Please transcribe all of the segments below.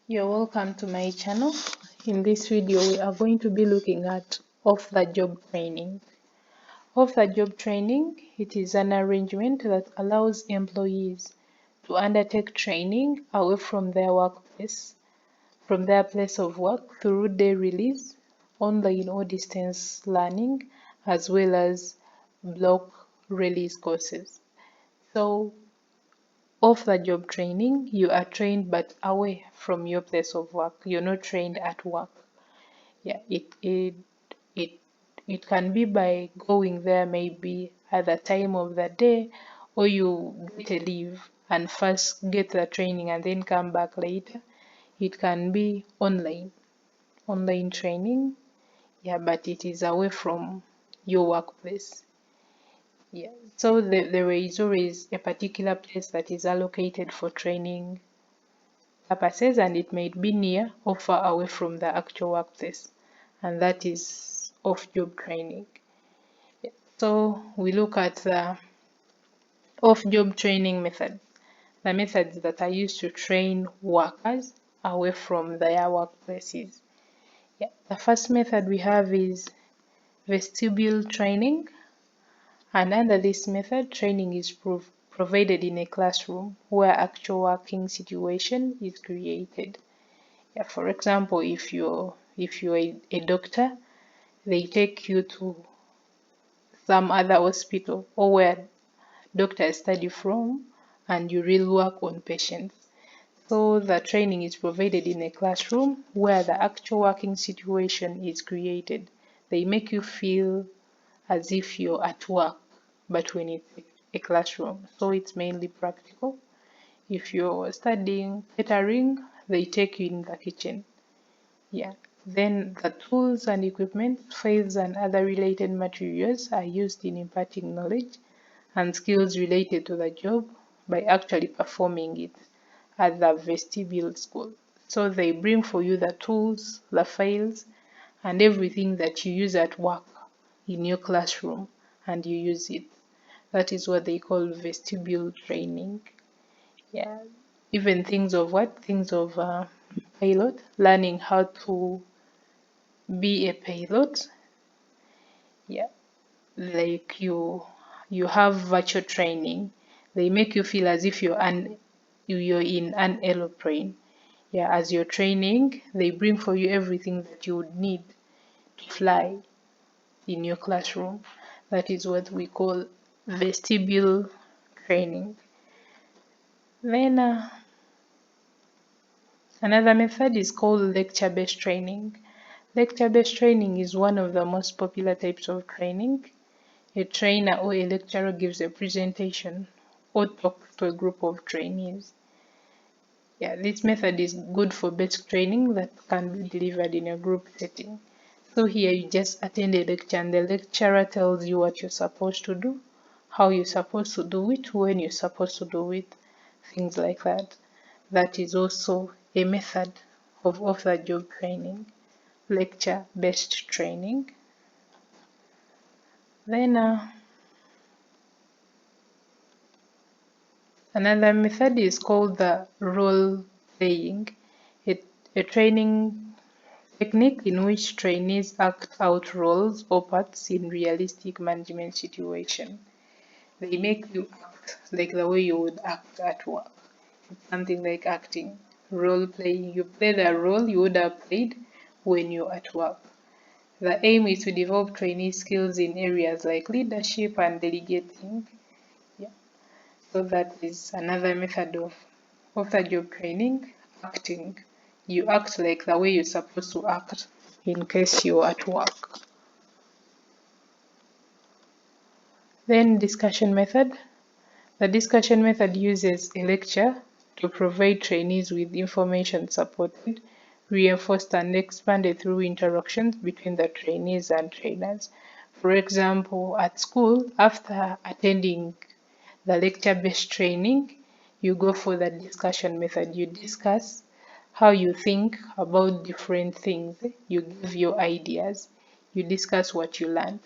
You're welcome to my channel. In this video, we are going to be looking at off-the-job training. Off-the-job training, it is an arrangement that allows employees to undertake training away from their workplace, from their place of work through day release, online or distance learning, as well as block release courses. So off-the-job training, you are trained but away from your place of work. You're not trained at work. Yeah, it it can be by going there maybe at the time of the day, or you get a leave and first get the training and then come back later. It can be online training. Yeah, but it is away from your workplace. Yeah, so there is always a particular place that is allocated for training purposes, and it may be near or far away from the actual workplace, and that is off-job training. Yeah. So we look at the off-job training method, the methods that are used to train workers away from their workplaces. Yeah. The first method we have is vestibule training. And under this method, training is provided in a classroom where actual working situation is created. Yeah, for example, if you're a doctor, they take you to some other hospital or where doctors study from, and you really work on patients. So the training is provided in a classroom where the actual working situation is created. They make you feel as if you're at work, but when it's a classroom. So it's mainly practical. If you're studying catering, they take you in the kitchen. Yeah. Then the tools and equipment, files and other related materials are used in imparting knowledge and skills related to the job by actually performing it at the vestibule school. So they bring for you the tools, the files, and everything that you use at work in your classroom, and you use it. That is what they call vestibule training. Yeah, even things of pilot, learning how to be a pilot. Yeah, like you have virtual training. They make you feel as if you're in an aeroplane. Yeah, as you're training, they bring for you everything that you would need to fly in your classroom. That is what we call vestibule training. Then another method is called lecture-based training. Lecture-based training is one of the most popular types of training. A trainer or a lecturer gives a presentation or talk to a group of trainees. Yeah, this method is good for basic training that can be delivered in a group setting. So here you just attend a lecture and the lecturer tells you what you're supposed to do, how you're supposed to do it, when you're supposed to do it, things like that. That is also a method of off-the-job training, lecture-based training. Then another method is called the role playing, a training technique in which trainees act out roles or parts in realistic management situation. They make you act like the way you would act at work. It's something like acting, role playing. You play the role you would have played when you're at work. The aim is to develop trainee skills in areas like leadership and delegating. Yeah. So that is another method of off-the-job training, acting. You act like the way you're supposed to act in case you're at work. Then discussion method. The discussion method uses a lecture to provide trainees with information supported, reinforced and expanded through interactions between the trainees and trainers. For example, at school, after attending the lecture-based training, you go for the discussion method. You discuss how you think about different things. You give your ideas. You discuss what you learned.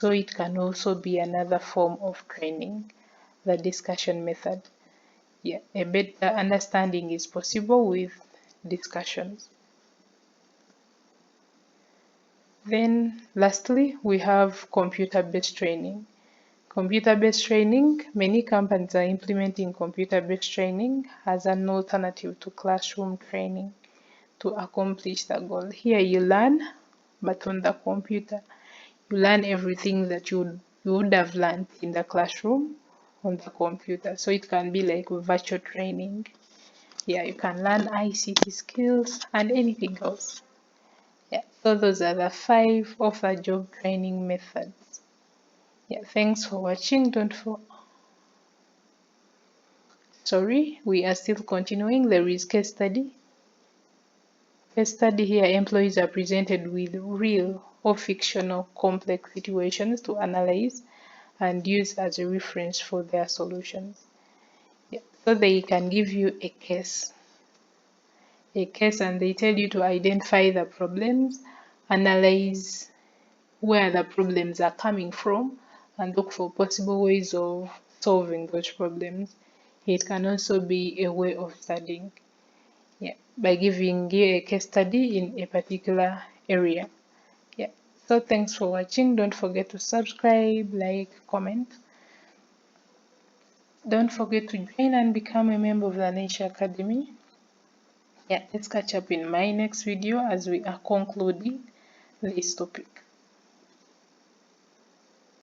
So it can also be another form of training, the discussion method. Yeah, a better understanding is possible with discussions. Then lastly, we have computer-based training. Computer-based training, many companies are implementing computer-based training as an alternative to classroom training to accomplish the goal. Here you learn, but on the computer. You learn everything that you would have learned in the classroom on the computer. So it can be like virtual training. Yeah, you can learn ICT skills and anything else. Yeah, so those are the 5 of the job training methods. Yeah, thanks for watching. Sorry, we are still continuing. There is case study. Case study here, employees are presented with real or fictional complex situations to analyze and use as a reference for their solutions. Yeah. So they can give you a case and they tell you to identify the problems, analyze where the problems are coming from, and look for possible ways of solving those problems. It can also be a way of studying, yeah, by giving you a case study in a particular area. Yeah. So thanks for watching. Don't forget to subscribe, like, comment. Don't forget to join and become a member of the Nature Academy. Yeah, let's catch up in my next video as we are concluding this topic.